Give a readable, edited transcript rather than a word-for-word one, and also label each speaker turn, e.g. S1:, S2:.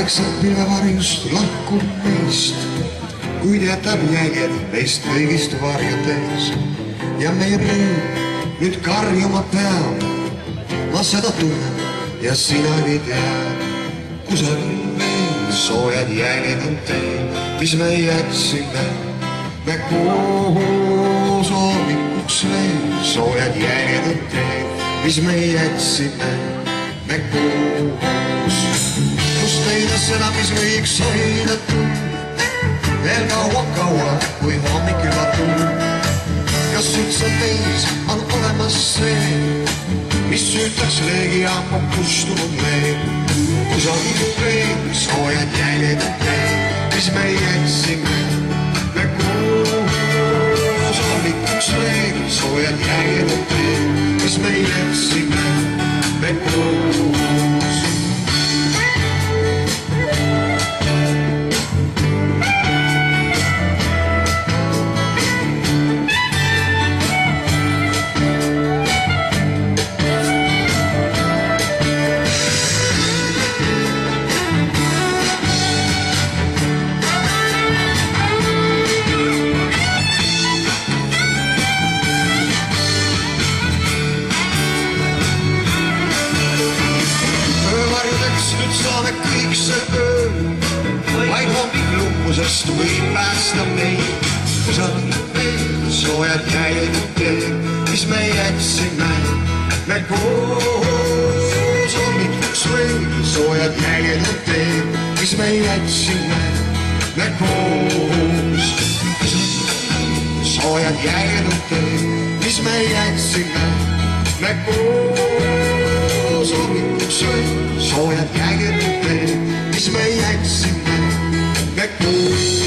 S1: vaikselt pilvevarjust lahkub meist, kuid jätab jäljed meist kõigist varjudes. Ja meie põlv nüüd karjuma peab, ma seda tunnen ja sina ei tea. Kusagil veel soojad jäljed on teil, mis me jätsime me koos. Hommikuks veel soojad jäljed on teil, mis me jätsime me koos. Kus leida seda, mis võiks hoida tund veel kaua, kui hommik juba tund. Kas üldse meis on olemas see, mis süütaks leegi ammu kustunud veel? Kusagil veel soojad jäljed on teil, mis me jätsime me koos. Hommikuks veel soojad jäljed on teil, mis me jätsime me koos. Nüüd saame kõik see öö, vaid hommik lumpusest võib päästa meid. Kusagil veel soojad jäljed on teil, mis me jätsime me koos. Hommikuks veel soojad jäljed on teil, mis me jätsime me koos. Soojad jäljed on teil, mis me jätsime me koos. Hommikuks veel soojad jäljed on teil, mis me jätsime me koos.